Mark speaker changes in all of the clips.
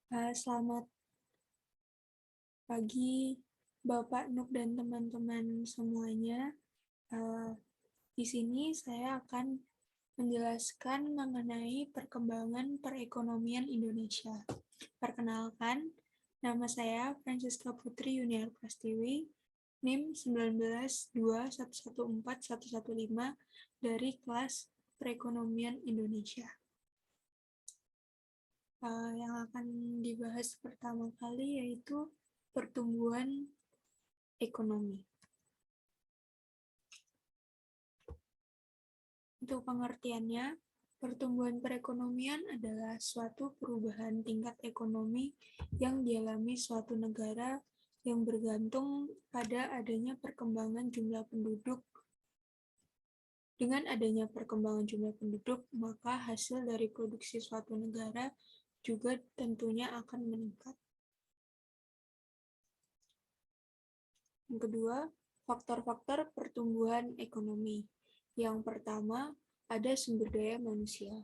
Speaker 1: Selamat pagi, Bapak Nuk dan teman-teman semuanya. Di sini saya akan menjelaskan mengenai perkembangan perekonomian Indonesia. Perkenalkan, nama saya Francisca Putri Yuniar Prastiwi, NIM 19.2114115 dari kelas Perekonomian Indonesia. Yang akan dibahas pertama kali yaitu pertumbuhan ekonomi. Untuk pengertiannya, pertumbuhan perekonomian adalah suatu perubahan tingkat ekonomi yang dialami suatu negara yang bergantung pada adanya perkembangan jumlah penduduk. Dengan adanya perkembangan jumlah penduduk, maka hasil dari produksi suatu negara juga tentunya akan meningkat. Yang kedua, faktor-faktor pertumbuhan ekonomi. Yang pertama, ada sumber daya manusia.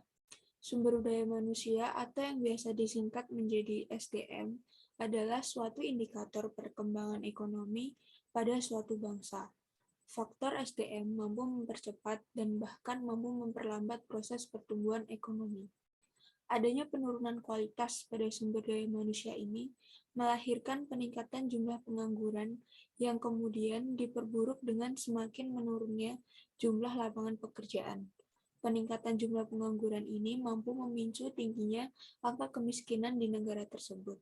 Speaker 1: Sumber daya manusia atau yang biasa disingkat menjadi SDM adalah suatu indikator perkembangan ekonomi pada suatu bangsa. Faktor SDM mampu mempercepat dan bahkan mampu memperlambat proses pertumbuhan ekonomi. Adanya penurunan kualitas pada sumber daya manusia ini melahirkan peningkatan jumlah pengangguran yang kemudian diperburuk dengan semakin menurunnya jumlah lapangan pekerjaan. Peningkatan jumlah pengangguran ini mampu memicu tingginya angka kemiskinan di negara tersebut,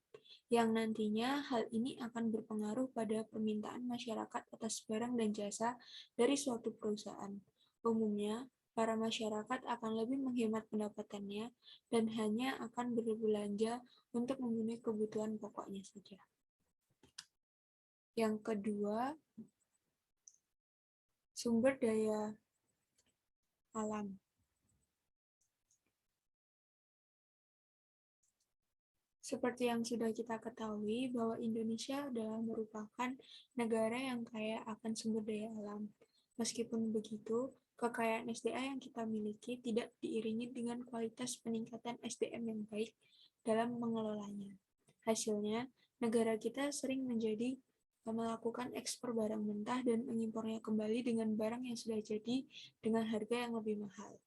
Speaker 1: yang nantinya hal ini akan berpengaruh pada permintaan masyarakat atas barang dan jasa dari suatu perusahaan. Umumnya, para masyarakat akan lebih menghemat pendapatannya dan hanya akan berbelanja untuk memenuhi kebutuhan pokoknya saja. Yang kedua, sumber daya alam. Seperti yang sudah kita ketahui bahwa Indonesia adalah merupakan negara yang kaya akan sumber daya alam. Meskipun begitu, kekayaan SDA yang kita miliki tidak diiringi dengan kualitas peningkatan SDM yang baik dalam mengelolanya. Hasilnya, negara kita sering melakukan ekspor barang mentah dan mengimpornya kembali dengan barang yang sudah jadi dengan harga yang lebih mahal.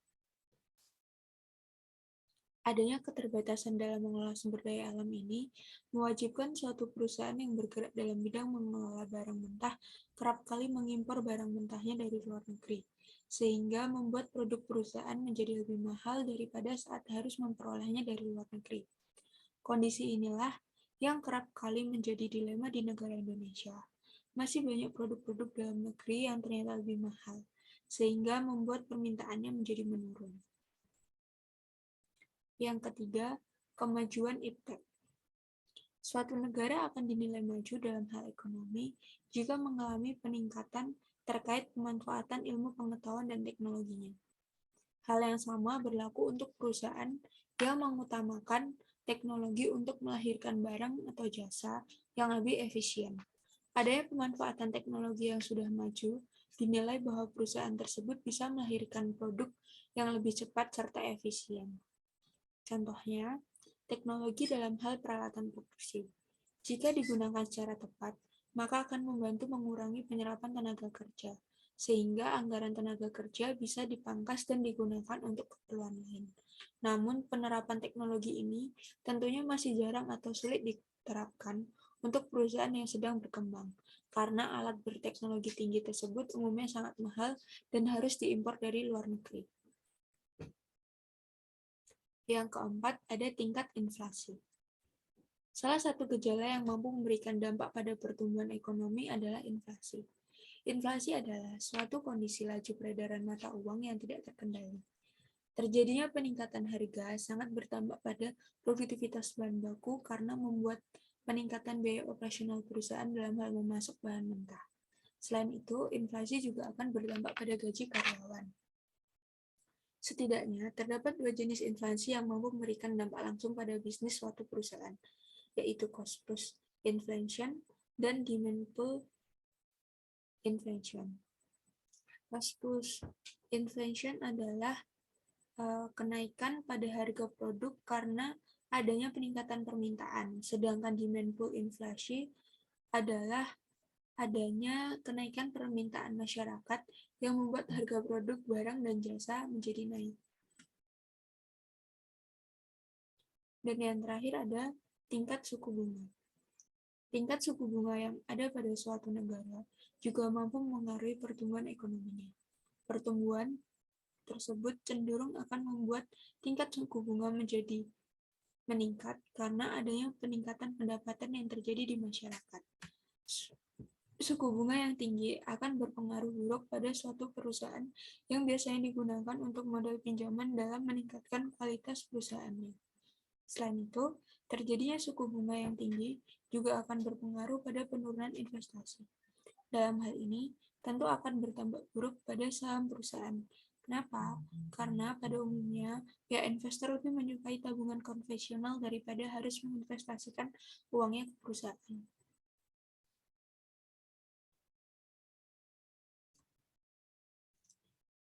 Speaker 1: Adanya keterbatasan dalam mengelola sumber daya alam ini mewajibkan suatu perusahaan yang bergerak dalam bidang mengelola barang mentah kerap kali mengimpor barang mentahnya dari luar negeri, sehingga membuat produk perusahaan menjadi lebih mahal daripada saat harus memperolehnya dari luar negeri. Kondisi inilah yang kerap kali menjadi dilema di negara Indonesia. Masih banyak produk-produk dalam negeri yang ternyata lebih mahal, sehingga membuat permintaannya menjadi menurun. Yang ketiga, kemajuan iptek. Suatu negara akan dinilai maju dalam hal ekonomi jika mengalami peningkatan terkait pemanfaatan ilmu pengetahuan dan teknologinya. Hal yang sama berlaku untuk perusahaan yang mengutamakan teknologi untuk melahirkan barang atau jasa yang lebih efisien. Adanya pemanfaatan teknologi yang sudah maju dinilai bahwa perusahaan tersebut bisa melahirkan produk yang lebih cepat serta efisien. Contohnya, teknologi dalam hal peralatan produksi. Jika digunakan secara tepat, maka akan membantu mengurangi penyerapan tenaga kerja, sehingga anggaran tenaga kerja bisa dipangkas dan digunakan untuk keperluan lain. Namun, penerapan teknologi ini tentunya masih jarang atau sulit diterapkan untuk perusahaan yang sedang berkembang, karena alat berteknologi tinggi tersebut umumnya sangat mahal dan harus diimpor dari luar negeri. Yang keempat, ada tingkat inflasi. Salah satu gejala yang mampu memberikan dampak pada pertumbuhan ekonomi adalah inflasi. Inflasi adalah suatu kondisi laju peredaran mata uang yang tidak terkendali. Terjadinya peningkatan harga sangat berdampak pada produktivitas bahan baku karena membuat peningkatan biaya operasional perusahaan dalam hal memasok bahan mentah. Selain itu, inflasi juga akan berdampak pada gaji karyawan. Setidaknya, terdapat dua jenis inflasi yang mampu memberikan dampak langsung pada bisnis suatu perusahaan, yaitu cost plus inflation dan demand pull inflation. Cost plus inflation adalah kenaikan pada harga produk karena adanya peningkatan permintaan, sedangkan demand pull inflasi adalah adanya kenaikan permintaan masyarakat yang membuat harga produk, barang, dan jasa menjadi naik. Dan yang terakhir ada tingkat suku bunga. Tingkat suku bunga yang ada pada suatu negara juga mampu mengaruhi pertumbuhan ekonominya. Pertumbuhan tersebut cenderung akan membuat tingkat suku bunga menjadi meningkat karena adanya peningkatan pendapatan yang terjadi di masyarakat. Suku bunga yang tinggi akan berpengaruh buruk pada suatu perusahaan yang biasanya digunakan untuk modal pinjaman dalam meningkatkan kualitas perusahaannya. Selain itu, terjadinya suku bunga yang tinggi juga akan berpengaruh pada penurunan investasi. Dalam hal ini, tentu akan bertambah buruk pada saham perusahaan. Kenapa? Karena pada umumnya, pihak investor lebih menyukai tabungan konvensional daripada harus menginvestasikan uangnya ke perusahaan.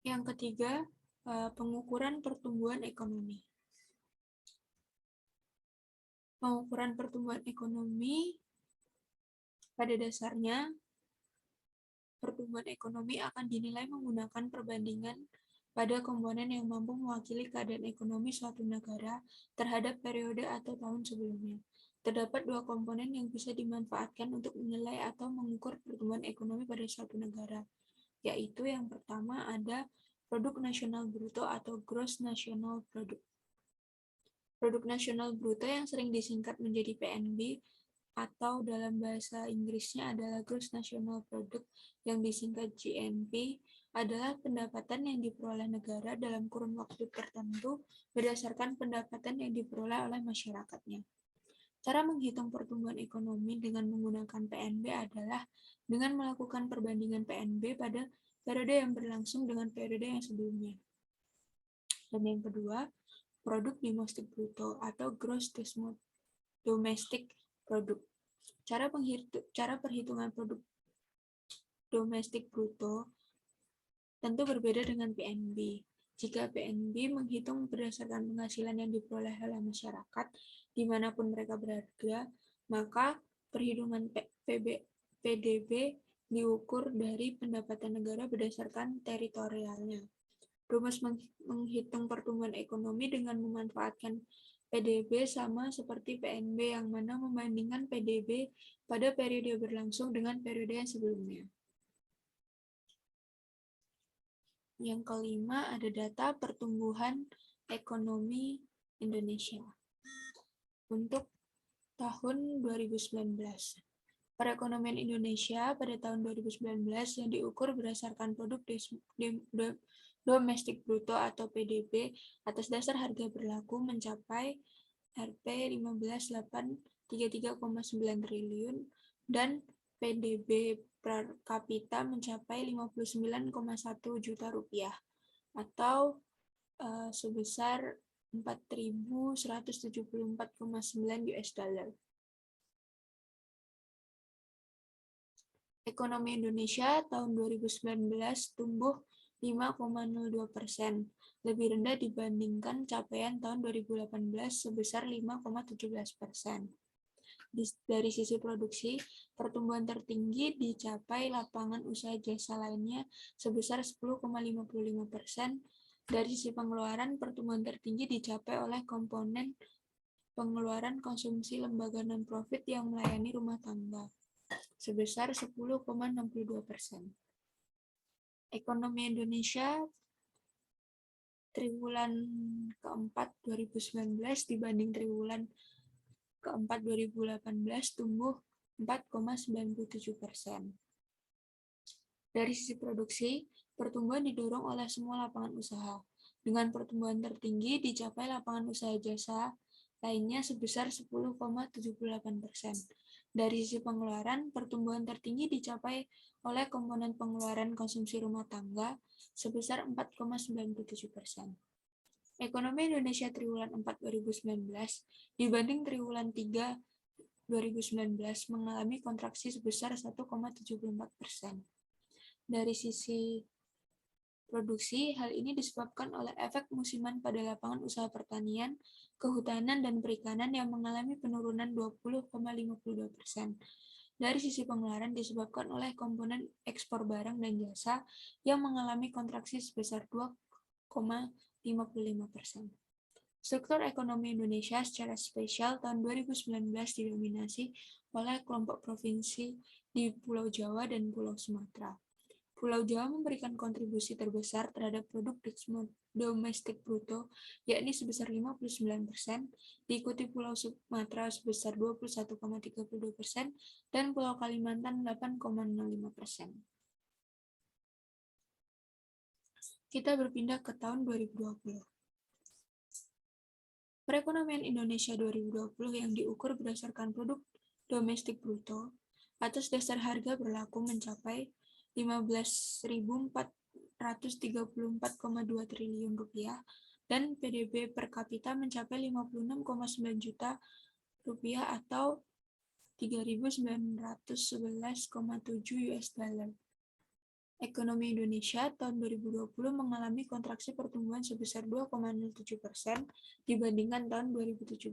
Speaker 1: Yang ketiga, pengukuran pertumbuhan ekonomi. Pengukuran pertumbuhan ekonomi pada dasarnya, pertumbuhan ekonomi akan dinilai menggunakan perbandingan pada komponen yang mampu mewakili keadaan ekonomi suatu negara terhadap periode atau tahun sebelumnya. Terdapat dua komponen yang bisa dimanfaatkan untuk menilai atau mengukur pertumbuhan ekonomi pada suatu negara, yaitu yang pertama ada produk nasional bruto atau gross national product. Produk nasional bruto yang sering disingkat menjadi PNB atau dalam bahasa Inggrisnya adalah Gross National Product yang disingkat GNP adalah pendapatan yang diperoleh negara dalam kurun waktu tertentu berdasarkan pendapatan yang diperoleh oleh masyarakatnya. Cara menghitung pertumbuhan ekonomi dengan menggunakan PNB adalah dengan melakukan perbandingan PNB pada periode yang berlangsung dengan periode yang sebelumnya. Dan yang kedua, produk domestik bruto atau gross domestic product. Cara perhitungan produk domestik bruto tentu berbeda dengan PNB. Jika PNB menghitung berdasarkan penghasilan yang diperoleh oleh masyarakat dimanapun mereka berada, maka perhitungan PDB diukur dari pendapatan negara berdasarkan teritorialnya. Rumus menghitung pertumbuhan ekonomi dengan memanfaatkan PDB sama seperti PNB yang mana membandingkan PDB pada periode berlangsung dengan periode yang sebelumnya. Yang kelima ada data pertumbuhan ekonomi Indonesia untuk tahun 2019. Perekonomian Indonesia pada tahun 2019 yang diukur berdasarkan produk domestik bruto atau PDB atas dasar harga berlaku mencapai Rp 15.833,9 triliun dan PDB per kapita mencapai 59,1 juta rupiah atau sebesar 4.174,9 US dollar. Ekonomi Indonesia tahun 2019 tumbuh 5,02%, lebih rendah dibandingkan capaian tahun 2018 sebesar 5,17%. Dari sisi produksi, pertumbuhan tertinggi dicapai lapangan usaha jasa lainnya sebesar 10,55%. Dari sisi pengeluaran, pertumbuhan tertinggi dicapai oleh komponen pengeluaran konsumsi lembaga non-profit yang melayani rumah tangga sebesar 10,62%. Ekonomi Indonesia triwulan keempat 2019 dibanding triwulan keempat 2018 tumbuh 4,97%. Dari sisi produksi, pertumbuhan didorong oleh semua lapangan usaha. Dengan pertumbuhan tertinggi dicapai lapangan usaha jasa lainnya sebesar 10,78%. Dari sisi pengeluaran, pertumbuhan tertinggi dicapai oleh komponen pengeluaran konsumsi rumah tangga sebesar 4,97%. Ekonomi Indonesia triwulan 4 2019 dibanding triwulan 3 2019 mengalami kontraksi sebesar 1,74%. Dari sisi produksi, hal ini disebabkan oleh efek musiman pada lapangan usaha pertanian, kehutanan, dan perikanan yang mengalami penurunan 20,52%. Dari sisi pengeluaran disebabkan oleh komponen ekspor barang dan jasa yang mengalami kontraksi sebesar 2,55%. Struktur ekonomi Indonesia secara spesial tahun 2019 didominasi oleh kelompok provinsi di Pulau Jawa dan Pulau Sumatera. Pulau Jawa memberikan kontribusi terbesar terhadap produk domestik bruto, yakni sebesar 59%, diikuti Pulau Sumatera sebesar 21,32%, dan Pulau Kalimantan 8,05%. Kita berpindah ke tahun 2020. Perekonomian Indonesia 2020 yang diukur berdasarkan produk domestik bruto atas dasar harga berlaku mencapai 15.434,2 triliun rupiah dan PDB per kapita mencapai 56,9 juta rupiah atau 3.911,7 US dollar. Ekonomi Indonesia tahun 2020 mengalami kontraksi pertumbuhan sebesar 2,07% dibandingkan tahun 2017.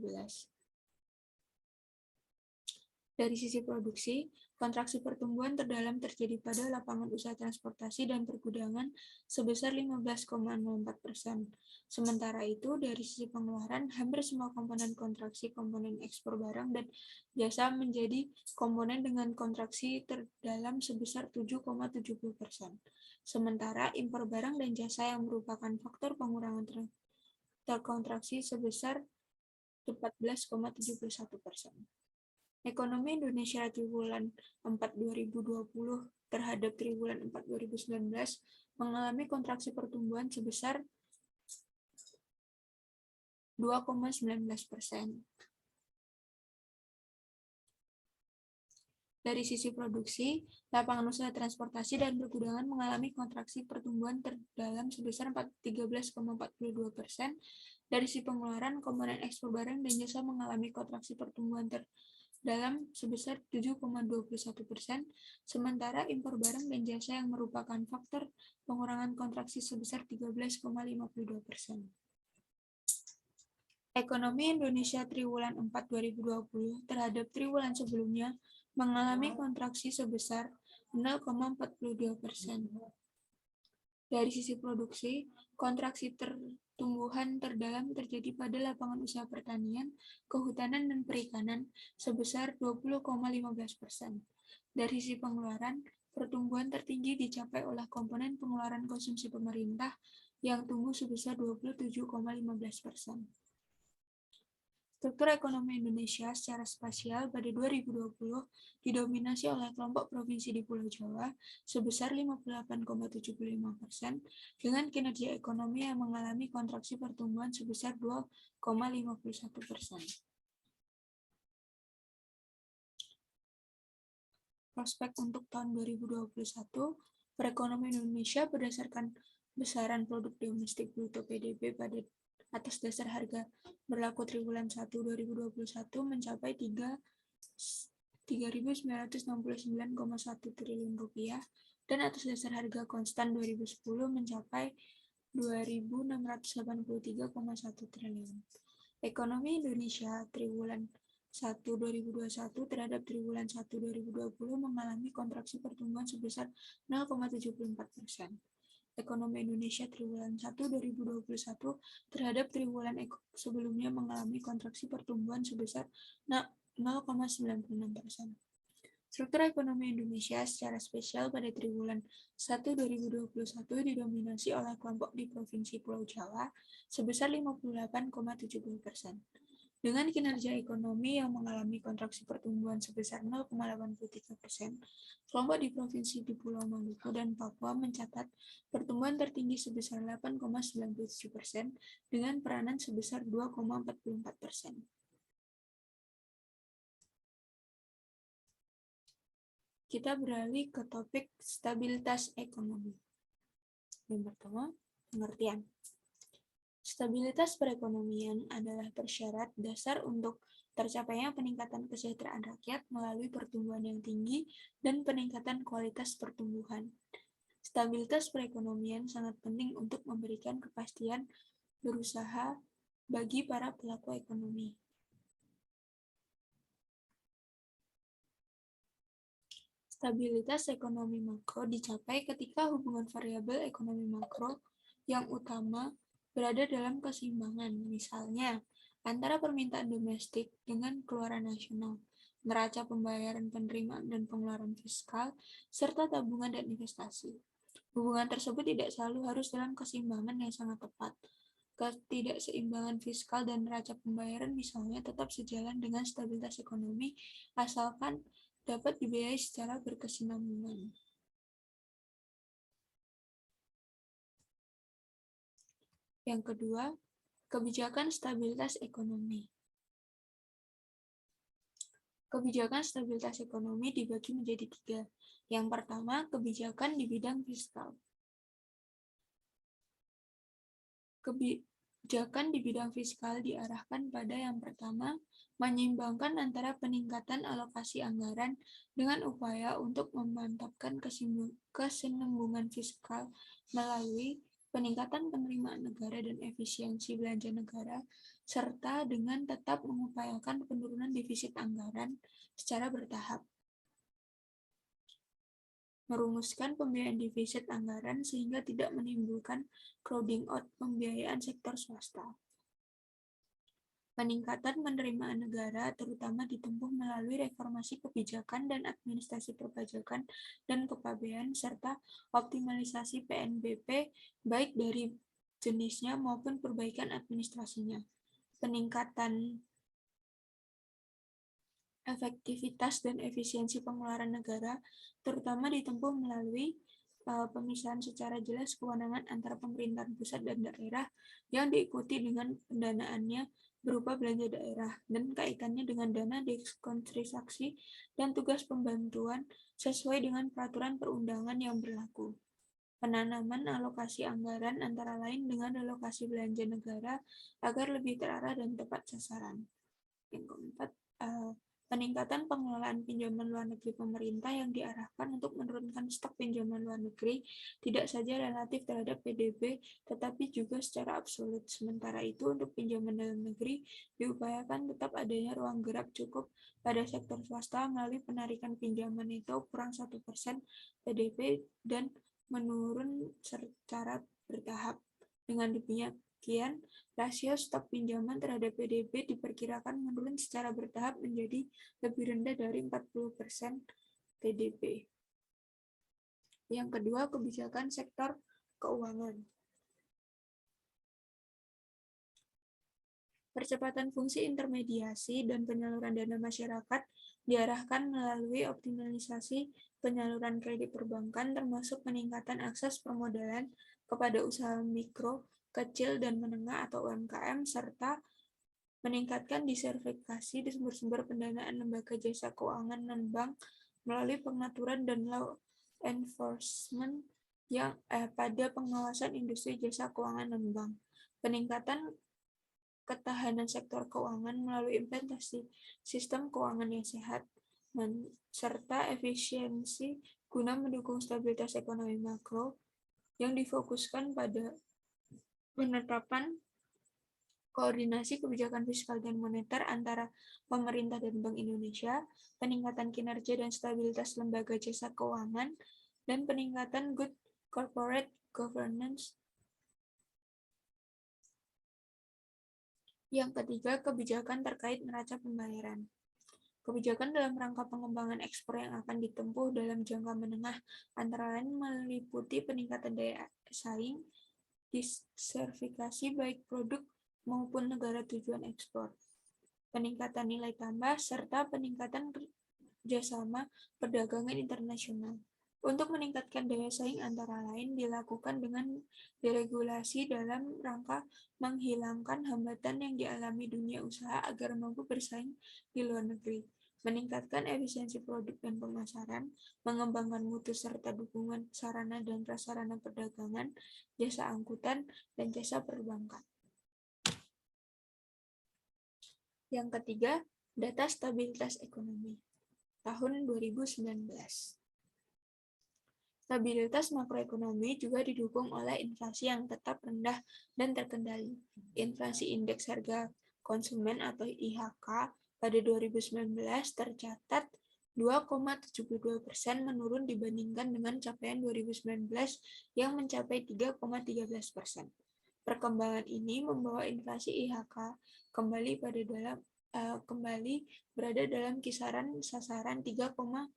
Speaker 1: Dari sisi produksi, kontraksi pertumbuhan terdalam terjadi pada lapangan usaha transportasi dan pergudangan sebesar 15,04%. Sementara itu, dari sisi pengeluaran, hampir semua komponen kontraksi komponen ekspor barang dan jasa menjadi komponen dengan kontraksi terdalam sebesar 7,70%. Sementara impor barang dan jasa yang merupakan faktor pengurangan terkontraksi sebesar 14,71%. Ekonomi Indonesia triwulan 4 2020 terhadap triwulan 4 2019 mengalami kontraksi pertumbuhan sebesar 2,19%. Dari sisi produksi, lapangan usaha transportasi dan pergudangan mengalami kontraksi pertumbuhan terdalam sebesar 13,42%. Dari sisi pengeluaran, komponen ekspor barang dan jasa mengalami kontraksi pertumbuhan terdalam sebesar 7,21%, sementara impor barang dan jasa yang merupakan faktor pengurangan kontraksi sebesar 13,52%. Ekonomi Indonesia triwulan 4 2020 terhadap triwulan sebelumnya mengalami kontraksi sebesar 0,42%. Dari sisi produksi, kontraksi pertumbuhan terdalam terjadi pada lapangan usaha pertanian, kehutanan, dan perikanan sebesar 20,15%. Dari sisi pengeluaran, pertumbuhan tertinggi dicapai oleh komponen pengeluaran konsumsi pemerintah yang tumbuh sebesar 27,15%. Struktur ekonomi Indonesia secara spasial pada 2020 didominasi oleh kelompok provinsi di Pulau Jawa sebesar 58,75% dengan kinerja ekonomi yang mengalami kontraksi pertumbuhan sebesar 2,51%. Prospek untuk tahun 2021, perekonomian Indonesia berdasarkan besaran produk domestik bruto PDB pada atas dasar harga berlaku triwulan 1 2021 mencapai 3.969,1 triliun rupiah dan atas dasar harga konstan 2010 mencapai 2.683,1 triliun. Ekonomi Indonesia triwulan 1 2021 terhadap triwulan 1 2020 mengalami kontraksi pertumbuhan sebesar 0,74%. Ekonomi Indonesia triwulan 1 2021 terhadap triwulan sebelumnya mengalami kontraksi pertumbuhan sebesar 0,96%. Struktur ekonomi Indonesia secara spesial pada triwulan 1 2021 didominasi oleh kelompok di Provinsi Pulau Jawa sebesar 58,70%. Dengan kinerja ekonomi yang mengalami kontraksi pertumbuhan sebesar 0,83%, kelompok di provinsi di Pulau Maluku dan Papua mencatat pertumbuhan tertinggi sebesar 8,97% dengan peranan sebesar 2,44%. Kita beralih ke topik stabilitas ekonomi. Yang pertama, pengertian. Stabilitas perekonomian adalah persyarat dasar untuk tercapainya peningkatan kesejahteraan rakyat melalui pertumbuhan yang tinggi dan peningkatan kualitas pertumbuhan. Stabilitas perekonomian sangat penting untuk memberikan kepastian berusaha bagi para pelaku ekonomi. Stabilitas ekonomi makro dicapai ketika hubungan variabel ekonomi makro yang utama berada dalam keseimbangan, misalnya antara permintaan domestik dengan keluaran nasional, neraca pembayaran penerimaan dan pengeluaran fiskal, serta tabungan dan investasi. Hubungan tersebut tidak selalu harus dalam keseimbangan yang sangat tepat. Ketidakseimbangan fiskal dan neraca pembayaran misalnya tetap sejalan dengan stabilitas ekonomi, asalkan dapat dibiayai secara berkesinambungan. Yang kedua, kebijakan stabilitas ekonomi. Kebijakan stabilitas ekonomi dibagi menjadi 3. Yang pertama, kebijakan di bidang fiskal. Kebijakan di bidang fiskal diarahkan pada yang pertama, menyeimbangkan antara peningkatan alokasi anggaran dengan upaya untuk memantapkan kesinambungan fiskal melalui peningkatan penerimaan negara dan efisiensi belanja negara, serta dengan tetap mengupayakan penurunan defisit anggaran secara bertahap. Merumuskan pembiayaan defisit anggaran sehingga tidak menimbulkan crowding out pembiayaan sektor swasta. Peningkatan penerimaan negara terutama ditempuh melalui reformasi kebijakan dan administrasi perpajakan dan kepabean serta optimalisasi PNBP baik dari jenisnya maupun perbaikan administrasinya. Peningkatan efektivitas dan efisiensi pengeluaran negara terutama ditempuh melalui pemisahan secara jelas kewenangan antara pemerintahan pusat dan daerah yang diikuti dengan pendanaannya berupa belanja daerah dan kaitannya dengan dana dekonstruksi dan tugas pembantuan sesuai dengan peraturan perundangan yang berlaku. Penanaman alokasi anggaran antara lain dengan alokasi belanja negara agar lebih terarah dan tepat sasaran. Yang keempat, peningkatan pengelolaan pinjaman luar negeri pemerintah yang diarahkan untuk menurunkan stok pinjaman luar negeri tidak saja relatif terhadap PDB, tetapi juga secara absolut. Sementara itu, untuk pinjaman dalam negeri, diupayakan tetap adanya ruang gerak cukup pada sektor swasta melalui penarikan pinjaman itu kurang 1% PDB dan menurun secara bertahap. Dengan demikian, rasio stok pinjaman terhadap PDB diperkirakan menurun secara bertahap menjadi lebih rendah dari 40% PDB. Yang kedua, kebijakan sektor keuangan. Percepatan fungsi intermediasi dan penyaluran dana masyarakat diarahkan melalui optimalisasi penyaluran kredit perbankan termasuk peningkatan akses permodalan kepada usaha mikro, kecil, dan menengah atau UMKM, serta meningkatkan diversifikasi di sumber-sumber pendanaan lembaga jasa keuangan non-bank melalui pengaturan dan law enforcement yang pada pengawasan industri jasa keuangan non-bank. Peningkatan ketahanan sektor keuangan melalui implementasi sistem keuangan yang sehat, serta efisiensi guna mendukung stabilitas ekonomi makro yang difokuskan pada penetapan koordinasi kebijakan fiskal dan moneter antara pemerintah dan Bank Indonesia, peningkatan kinerja dan stabilitas lembaga jasa keuangan, dan peningkatan good corporate governance. Yang ketiga, kebijakan terkait neraca pembayaran. Kebijakan dalam rangka pengembangan ekspor yang akan ditempuh dalam jangka menengah antara lain meliputi peningkatan daya saing, diversifikasi baik produk maupun negara tujuan ekspor, peningkatan nilai tambah, serta peningkatan kerjasama perdagangan internasional. Untuk meningkatkan daya saing antara lain dilakukan dengan deregulasi dalam rangka menghilangkan hambatan yang dialami dunia usaha agar mampu bersaing di luar negeri, meningkatkan efisiensi produk dan pemasaran, mengembangkan mutu serta dukungan sarana dan prasarana perdagangan, jasa angkutan, dan jasa perbankan. Yang ketiga, data stabilitas ekonomi tahun 2019. Stabilitas makroekonomi juga didukung oleh inflasi yang tetap rendah dan terkendali. Inflasi indeks harga konsumen atau IHK pada 2019 tercatat 2,72% menurun dibandingkan dengan capaian 2019 yang mencapai 3,13%. Perkembangan ini membawa inflasi IHK kembali berada dalam kisaran sasaran 3,5%,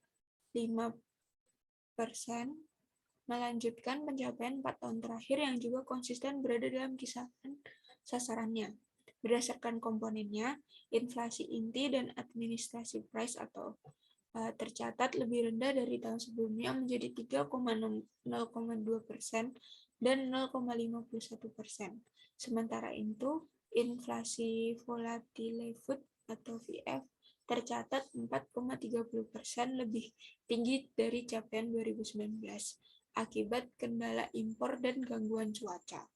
Speaker 1: melanjutkan pencapaian 4 tahun terakhir yang juga konsisten berada dalam kisaran sasarannya. Berdasarkan komponennya, inflasi inti dan administrasi price atau tercatat lebih rendah dari tahun sebelumnya menjadi 3,02% dan 0,51%. Sementara itu, inflasi volatile food atau VF tercatat 4,30% lebih tinggi dari capaian 2019 akibat kendala impor dan gangguan cuaca.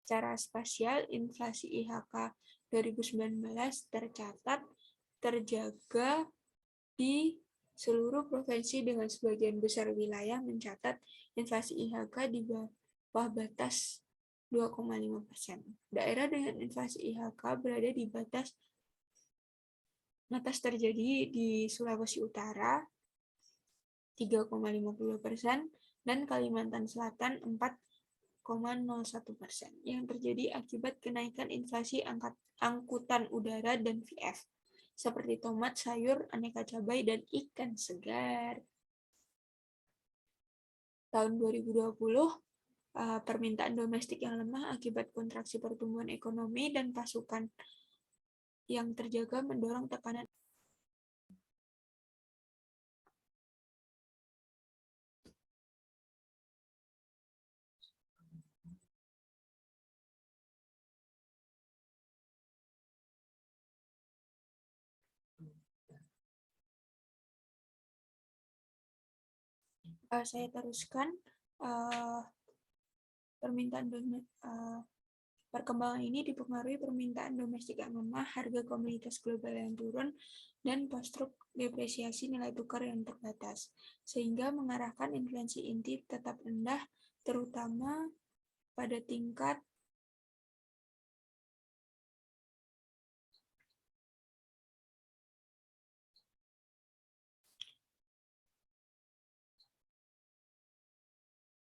Speaker 1: Secara spasial, inflasi IHK 2019 tercatat terjaga di seluruh provinsi dengan sebagian besar wilayah mencatat inflasi IHK di bawah batas 2,5%. Daerah dengan inflasi IHK berada di batas atas terjadi di Sulawesi Utara 3,50% dan Kalimantan Selatan 4,01% yang terjadi akibat kenaikan inflasi angkutan udara dan VF seperti tomat, sayur, aneka cabai, dan ikan segar. Tahun 2020, permintaan domestik yang lemah akibat kontraksi pertumbuhan ekonomi dan pasokan yang terjaga mendorong tekanan saya teruskan perkembangan ini dipengaruhi permintaan domestik yang lemah, harga komoditas global yang turun, dan post-truth depresiasi nilai tukar yang terbatas, sehingga mengarahkan inflasi inti tetap rendah, terutama pada tingkat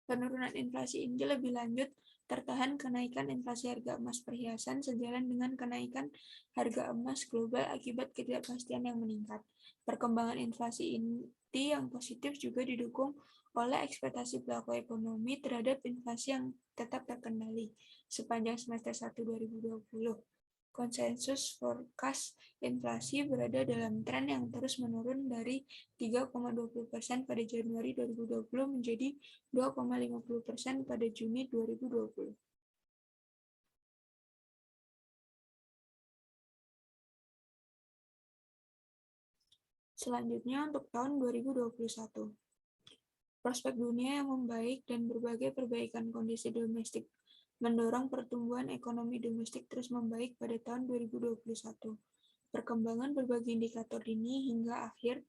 Speaker 1: penurunan inflasi inti lebih lanjut tertahan kenaikan inflasi harga emas perhiasan sejalan dengan kenaikan harga emas global akibat ketidakpastian yang meningkat. Perkembangan inflasi inti yang positif juga didukung oleh ekspektasi pelaku ekonomi terhadap inflasi yang tetap terkendali sepanjang semester 1 2020. Konsensus forecast inflasi berada dalam tren yang terus menurun dari 3,20% pada Januari 2020 menjadi 2,50% pada Juni 2020. Selanjutnya untuk tahun 2021. Prospek dunia yang membaik dan berbagai perbaikan kondisi domestik mendorong pertumbuhan ekonomi domestik terus membaik pada tahun 2021. Perkembangan berbagai indikator dini hingga akhir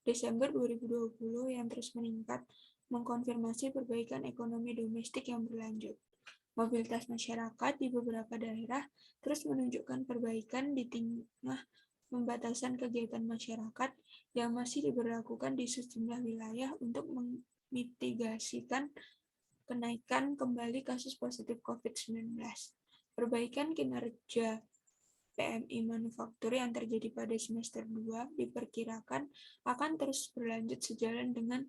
Speaker 1: Desember 2020 yang terus meningkat mengkonfirmasi perbaikan ekonomi domestik yang berlanjut. Mobilitas masyarakat di beberapa daerah terus menunjukkan perbaikan di tengah pembatasan kegiatan masyarakat yang masih diberlakukan di sejumlah wilayah untuk memitigasikan kenaikan kembali kasus positif COVID-19. Perbaikan kinerja PMI manufaktur yang terjadi pada semester 2 diperkirakan akan terus berlanjut sejalan dengan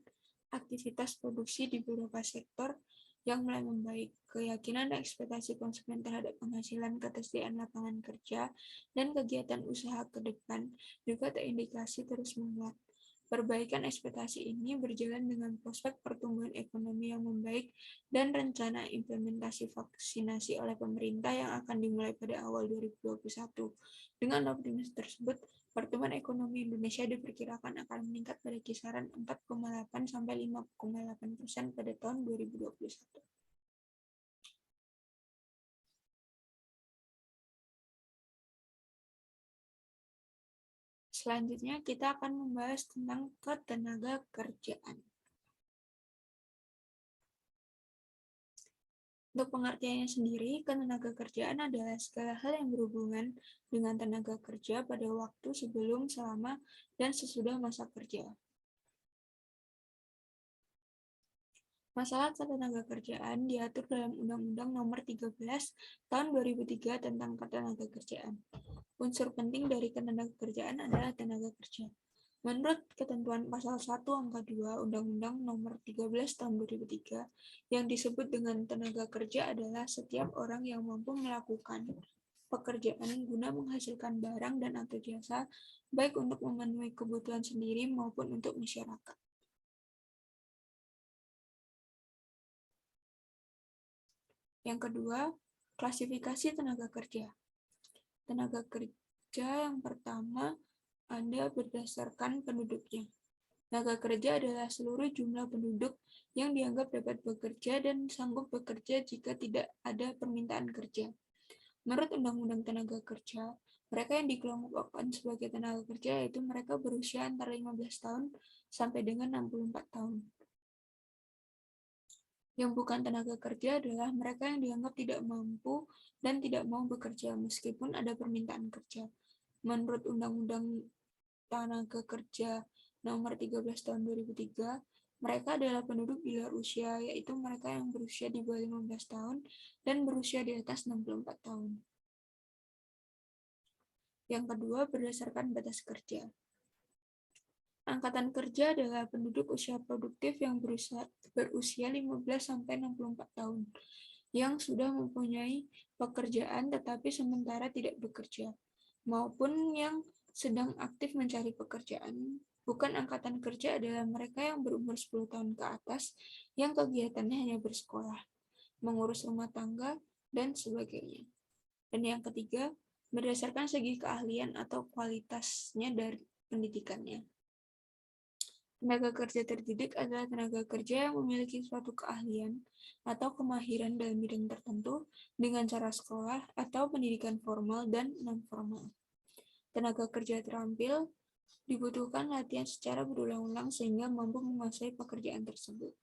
Speaker 1: aktivitas produksi di beberapa sektor yang mulai membaik. Keyakinan dan ekspektasi konsumen terhadap penghasilan, ketersediaan lapangan kerja, dan kegiatan usaha ke depan juga terindikasi terus menguat. Perbaikan ekspektasi ini berjalan dengan prospek pertumbuhan ekonomi yang membaik dan rencana implementasi vaksinasi oleh pemerintah yang akan dimulai pada awal 2021. Dengan optimisme tersebut, pertumbuhan ekonomi Indonesia diperkirakan akan meningkat pada kisaran 4,8 sampai 5,8% pada tahun 2021. Selanjutnya kita akan membahas tentang ketenaga kerjaan. Untuk pengertiannya sendiri, ketenagakerjaan adalah segala hal yang berhubungan dengan tenaga kerja pada waktu sebelum, selama, dan sesudah masa kerja. Masalah ketenagakerjaan diatur dalam Undang-Undang Nomor 13 Tahun 2003 tentang Ketenagakerjaan. Unsur penting dari ketenagakerjaan adalah tenaga kerja. Menurut ketentuan pasal 1 angka 2 Undang-Undang Nomor 13 Tahun 2003, yang disebut dengan tenaga kerja adalah setiap orang yang mampu melakukan pekerjaan guna menghasilkan barang dan atau jasa, baik untuk memenuhi kebutuhan sendiri maupun untuk masyarakat. Yang kedua, klasifikasi tenaga kerja. Tenaga kerja yang pertama ada berdasarkan penduduknya. Tenaga kerja adalah seluruh jumlah penduduk yang dianggap dapat bekerja dan sanggup bekerja jika tidak ada permintaan kerja. Menurut Undang-Undang Tenaga Kerja, mereka yang dikelompokkan sebagai tenaga kerja yaitu mereka berusia antara 15 tahun sampai dengan 64 tahun. Yang bukan tenaga kerja adalah mereka yang dianggap tidak mampu dan tidak mau bekerja meskipun ada permintaan kerja. Menurut Undang-Undang Tenaga Kerja Nomor 13 Tahun 2003, mereka adalah penduduk di luar usia, yaitu mereka yang berusia di bawah 15 tahun dan berusia di atas 64 tahun. Yang kedua, berdasarkan batas kerja. Angkatan kerja adalah penduduk usia produktif yang berusia 15-64 tahun, yang sudah mempunyai pekerjaan tetapi sementara tidak bekerja, maupun yang sedang aktif mencari pekerjaan. Bukan angkatan kerja adalah mereka yang berumur 10 tahun ke atas, yang kegiatannya hanya bersekolah, mengurus rumah tangga, dan sebagainya. Dan yang ketiga, berdasarkan segi keahlian atau kualitasnya dari pendidikannya. Tenaga kerja terdidik adalah tenaga kerja yang memiliki suatu keahlian atau kemahiran dalam bidang tertentu dengan cara sekolah atau pendidikan formal dan non-formal. Tenaga kerja terampil dibutuhkan latihan secara berulang-ulang sehingga mampu menguasai pekerjaan tersebut.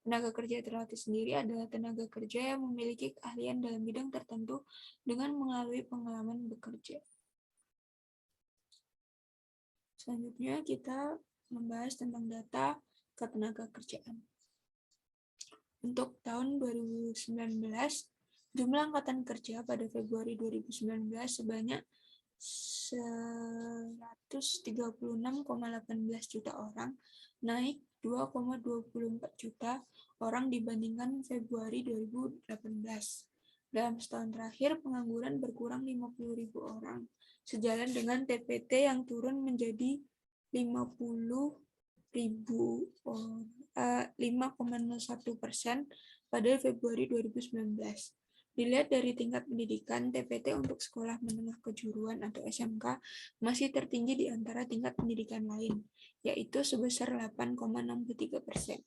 Speaker 1: Tenaga kerja terlatih sendiri adalah tenaga kerja yang memiliki keahlian dalam bidang tertentu dengan melalui pengalaman bekerja. Selanjutnya kita membahas tentang data ketenagakerjaan. Untuk tahun 2019, jumlah angkatan kerja pada Februari 2019 sebanyak 136,18 juta orang, naik 2,24 juta orang dibandingkan Februari 2018. Dalam setahun terakhir, pengangguran berkurang 50.000 orang, sejalan dengan TPT yang turun menjadi 5,01% pada Februari 2019. Dilihat dari tingkat pendidikan, TPT untuk sekolah menengah kejuruan atau SMK masih tertinggi di antara tingkat pendidikan lain, yaitu sebesar 8,63%.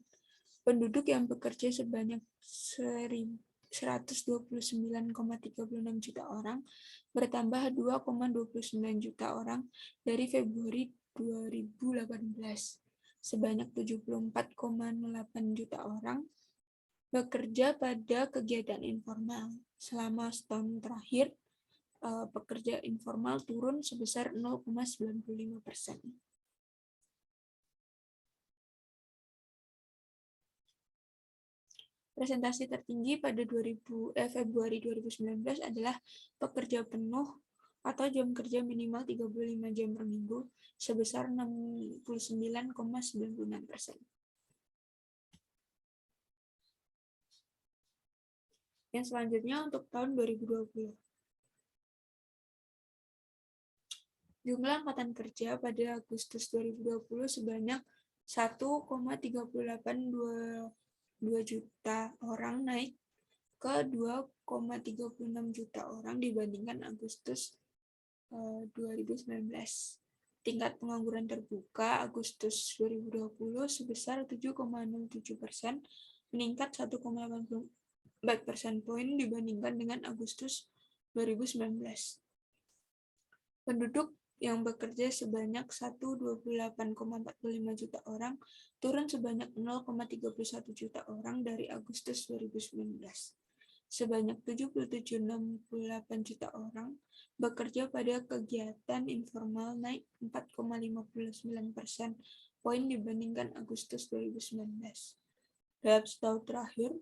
Speaker 1: Penduduk yang bekerja sebanyak 129,36 juta orang, bertambah 2,29 juta orang dari Februari 2018. Sebanyak 74,8 juta orang bekerja pada kegiatan informal. Selama setahun terakhir, pekerja informal turun sebesar 0,95%. Presentasi tertinggi pada Februari 2019 adalah pekerja penuh atau jam kerja minimal 35 jam per minggu sebesar 69,96%. Yang selanjutnya untuk tahun 2020. Jumlah angkatan kerja pada Agustus 2020 sebanyak 1,3822 juta orang, naik ke 2,36 juta orang dibandingkan Agustus 2019. Tingkat pengangguran terbuka Agustus 2020 sebesar 7,07%, meningkat 1,84 persen poin dibandingkan dengan Agustus 2019. Penduduk yang bekerja sebanyak 128,45 juta orang, turun sebanyak 0,31 juta orang dari Agustus 2019. Sebanyak 77,68 juta orang bekerja pada kegiatan informal, naik 4,59% poin dibandingkan Agustus 2019. Dalam setahun terakhir,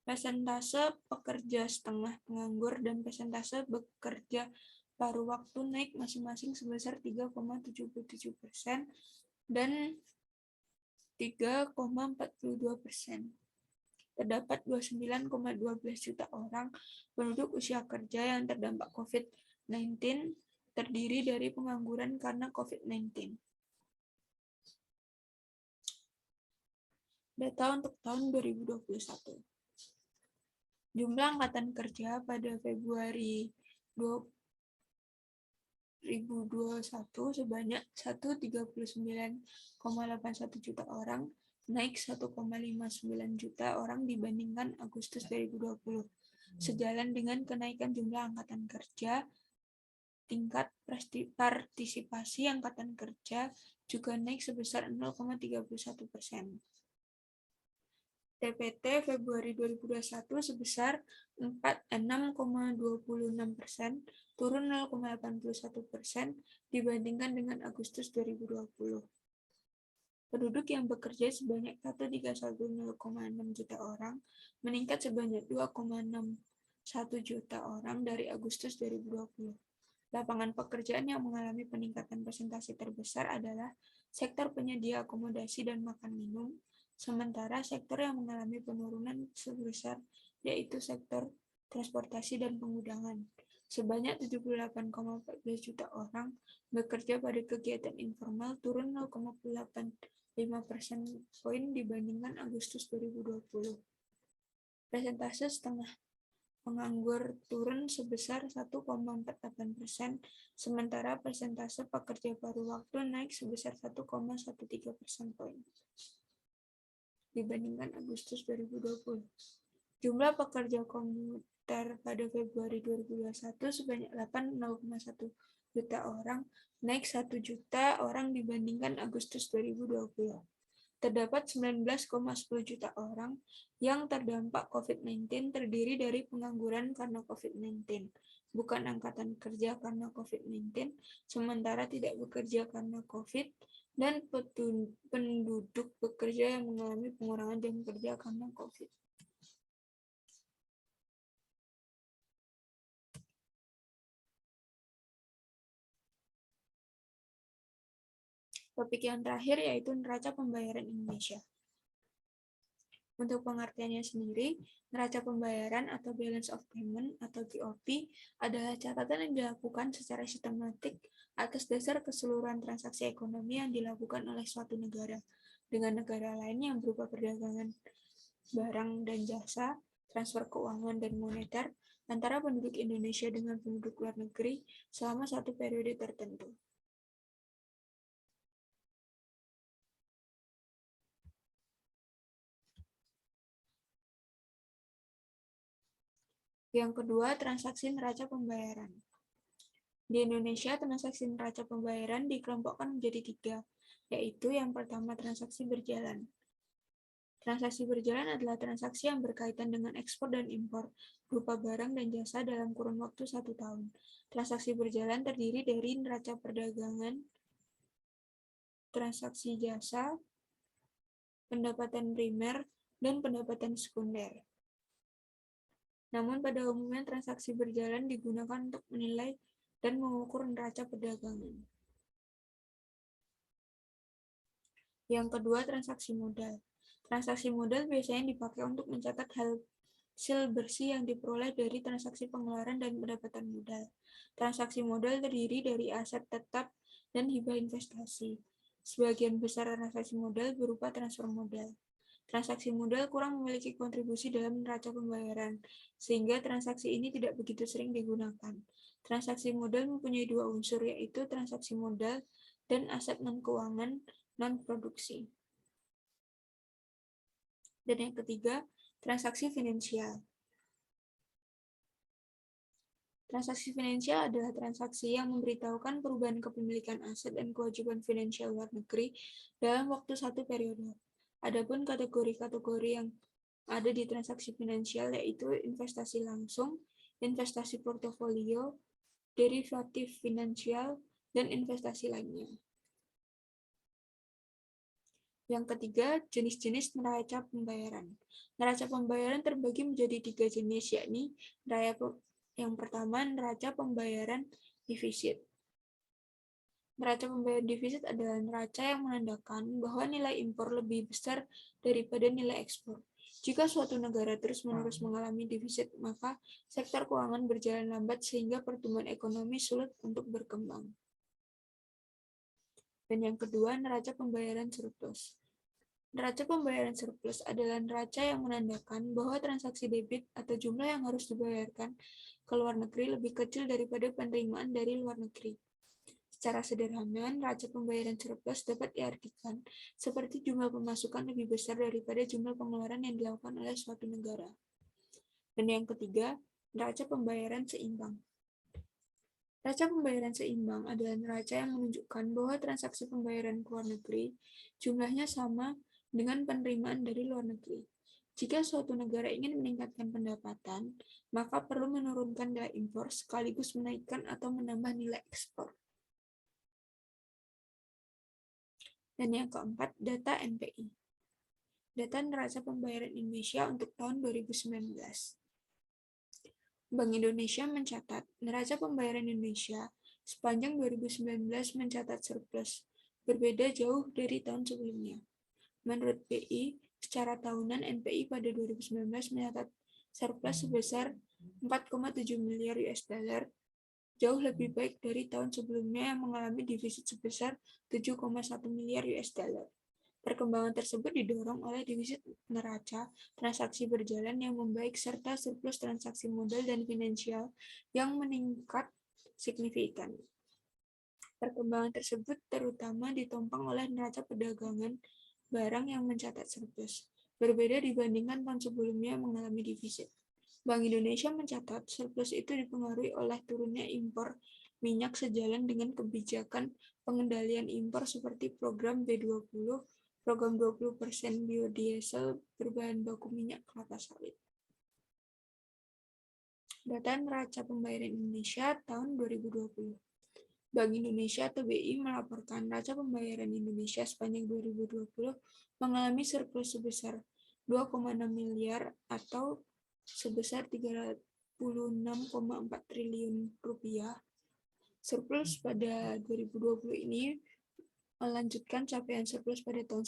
Speaker 1: persentase pekerja setengah penganggur dan persentase bekerja paruh waktu naik masing-masing sebesar 3,77% dan 3,42%. Terdapat 29,12 juta orang penduduk usia kerja yang terdampak COVID-19 terdiri dari pengangguran karena COVID-19. Data untuk tahun 2021. Jumlah angkatan kerja pada Februari 2021 sebanyak 139,81 juta orang, naik 1,59 juta orang dibandingkan Agustus 2020. Sejalan dengan kenaikan jumlah angkatan kerja, tingkat partisipasi angkatan kerja juga naik sebesar 0,31%. TPT Februari 2021 sebesar 6,26%, turun 0,81% dibandingkan dengan Agustus 2020. Penduduk yang bekerja sebanyak 131,6 juta orang, meningkat sebanyak 2,61 juta orang dari Agustus 2020. Lapangan pekerjaan yang mengalami peningkatan persentase terbesar adalah sektor penyedia akomodasi dan makan minum, sementara sektor yang mengalami penurunan sebesar yaitu sektor transportasi dan pengudangan. Sebanyak 78,14 juta orang bekerja pada kegiatan informal, turun 0,85% poin dibandingkan Agustus 2020. Persentase setengah penganggur turun sebesar 1,48%, sementara persentase pekerja paruh waktu naik sebesar 1,13% poin dibandingkan Agustus 2020. Jumlah pekerja komuter pada Februari 2021 sebanyak 8,1 juta orang, naik 1 juta orang dibandingkan Agustus 2020. Terdapat 19,10 juta orang yang terdampak COVID-19 terdiri dari pengangguran karena COVID-19, bukan angkatan kerja karena COVID-19, sementara tidak bekerja karena COVID, dan penduduk bekerja yang mengalami pengurangan jam kerja karena COVID. Topik yang terakhir yaitu neraca pembayaran Indonesia. Untuk pengertiannya sendiri, neraca pembayaran atau balance of payment atau BOP adalah catatan yang dilakukan secara sistematik atas dasar keseluruhan transaksi ekonomi yang dilakukan oleh suatu negara dengan negara lain yang berupa perdagangan barang dan jasa, transfer keuangan dan moneter antara penduduk Indonesia dengan penduduk luar negeri selama satu periode tertentu. Yang kedua, transaksi neraca pembayaran. Di Indonesia, transaksi neraca pembayaran dikelompokkan menjadi 3, yaitu yang pertama transaksi berjalan. Transaksi berjalan adalah transaksi yang berkaitan dengan ekspor dan impor, berupa barang dan jasa dalam kurun waktu 1 tahun. Transaksi berjalan terdiri dari neraca perdagangan, transaksi jasa, pendapatan primer, dan pendapatan sekunder. Namun pada umumnya transaksi berjalan digunakan untuk menilai dan mengukur neraca perdagangan. Yang kedua, transaksi modal. Transaksi modal biasanya dipakai untuk mencatat hasil bersih yang diperoleh dari transaksi pengeluaran dan pendapatan modal. Transaksi modal terdiri dari aset tetap dan hibah investasi. Sebagian besar transaksi modal berupa transfer modal. Transaksi modal kurang memiliki kontribusi dalam neraca pembayaran, sehingga transaksi ini tidak begitu sering digunakan. Transaksi modal mempunyai 2 unsur, yaitu transaksi modal dan aset non-keuangan non-produksi. Dan yang ketiga, transaksi finansial. Transaksi finansial adalah transaksi yang memberitahukan perubahan kepemilikan aset dan kewajiban finansial luar negeri dalam waktu satu periode. Adapun kategori-kategori yang ada di transaksi finansial yaitu investasi langsung, investasi portofolio, derivatif finansial, dan investasi lainnya. Yang ketiga, jenis-jenis neraca pembayaran. Neraca pembayaran terbagi menjadi 3 jenis, yakni yang pertama, neraca pembayaran defisit. Neraca pembayaran defisit adalah neraca yang menandakan bahwa nilai impor lebih besar daripada nilai ekspor. Jika suatu negara terus-menerus mengalami defisit, maka sektor keuangan berjalan lambat sehingga pertumbuhan ekonomi sulit untuk berkembang. Dan yang kedua, neraca pembayaran surplus. Neraca pembayaran surplus adalah neraca yang menandakan bahwa transaksi debit atau jumlah yang harus dibayarkan ke luar negeri lebih kecil daripada penerimaan dari luar negeri. Secara sederhana, neraca pembayaran surplus dapat diartikan seperti jumlah pemasukan lebih besar daripada jumlah pengeluaran yang dilakukan oleh suatu negara. Dan yang ketiga, neraca pembayaran seimbang. Neraca pembayaran seimbang adalah neraca yang menunjukkan bahwa transaksi pembayaran ke luar negeri jumlahnya sama dengan penerimaan dari luar negeri. Jika suatu negara ingin meningkatkan pendapatan, maka perlu menurunkan nilai impor sekaligus menaikkan atau menambah nilai ekspor. Dan yang keempat, data NPI. Data neraca pembayaran Indonesia untuk tahun 2019. Bank Indonesia mencatat neraca pembayaran Indonesia sepanjang 2019 mencatat surplus, berbeda jauh dari tahun sebelumnya. Menurut BI, secara tahunan NPI pada 2019 mencatat surplus sebesar 4,7 miliar US dollar, jauh lebih baik dari tahun sebelumnya yang mengalami defisit sebesar 7,1 miliar US dollar. Perkembangan tersebut didorong oleh defisit neraca transaksi berjalan yang membaik serta surplus transaksi modal dan finansial yang meningkat signifikan. Perkembangan tersebut terutama ditopang oleh neraca perdagangan barang yang mencatat surplus, berbeda dibandingkan tahun sebelumnya yang mengalami defisit. Bank Indonesia mencatat surplus itu dipengaruhi oleh turunnya impor minyak sejalan dengan kebijakan pengendalian impor seperti program B20, program 20% biodiesel berbahan baku minyak kelapa sawit. Data neraca pembayaran Indonesia tahun 2020. Bank Indonesia atau BI melaporkan neraca pembayaran Indonesia sepanjang 2020 mengalami surplus sebesar 2,6 miliar atau sebesar 36,4 triliun rupiah. Surplus pada 2020 ini melanjutkan capaian surplus pada tahun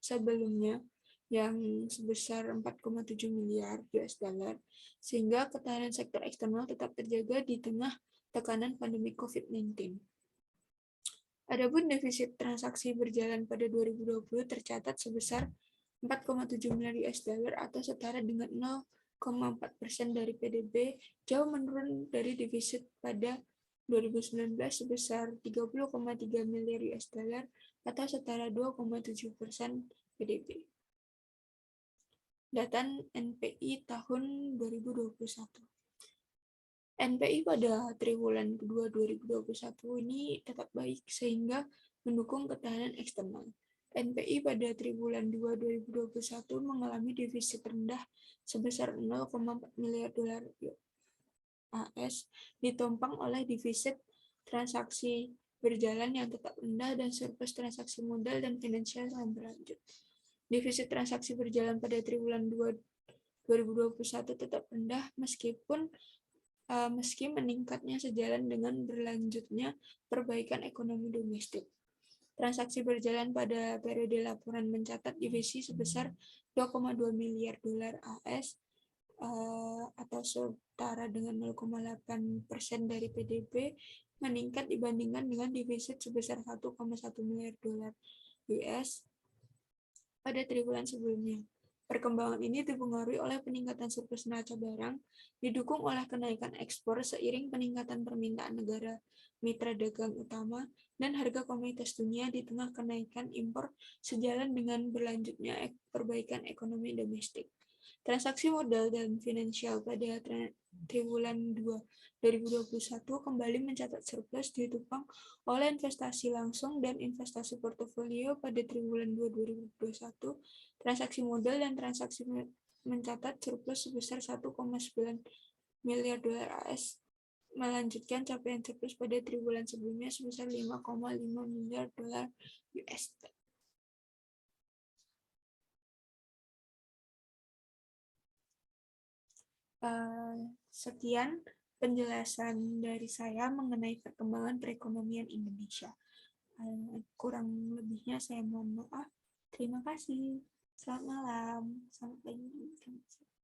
Speaker 1: sebelumnya yang sebesar 4,7 miliar US dollar, sehingga ketahanan sektor eksternal tetap terjaga di tengah tekanan pandemi COVID-19. Adapun defisit transaksi berjalan pada 2020 tercatat sebesar 4,7 miliar US dollar atau setara dengan 0,4% dari PDB, jauh menurun dari defisit pada 2019 sebesar 30,3 miliar US dollar atau setara 2,7% PDB. Data NPI tahun 2021. NPI pada triwulan kedua 2021 ini tetap baik sehingga mendukung ketahanan eksternal. NPI pada triwulan 2 2021 mengalami defisit rendah sebesar 0,4 miliar dolar AS, ditopang oleh defisit transaksi berjalan yang tetap rendah dan surplus transaksi modal dan finansial yang berlanjut. Defisit transaksi berjalan pada triwulan 2 2021 tetap rendah meski meningkatnya sejalan dengan berlanjutnya perbaikan ekonomi domestik. Transaksi berjalan pada periode laporan mencatat defisit sebesar 2,2 miliar dolar AS atau setara dengan 0,8% dari PDB, meningkat dibandingkan dengan defisit sebesar 1,1 miliar dolar US pada triwulan sebelumnya. Perkembangan ini dipengaruhi oleh peningkatan surplus neraca barang, didukung oleh kenaikan ekspor seiring peningkatan permintaan negara mitra dagang utama dan harga komoditas dunia di tengah kenaikan impor sejalan dengan berlanjutnya perbaikan ekonomi domestik. Transaksi modal dan finansial pada triwulan 2 2021 kembali mencatat surplus ditopang oleh investasi langsung dan investasi portofolio pada triwulan 2 2021. Transaksi modal dan transaksi mencatat surplus sebesar 1,9 miliar dolar AS, melanjutkan capaian surplus pada triwulan sebelumnya sebesar 5,5 miliar dolar US. Sekian penjelasan dari saya mengenai perkembangan perekonomian Indonesia. Kurang lebihnya saya mohon maaf. Terima kasih. Selamat malam. Selamat pagi.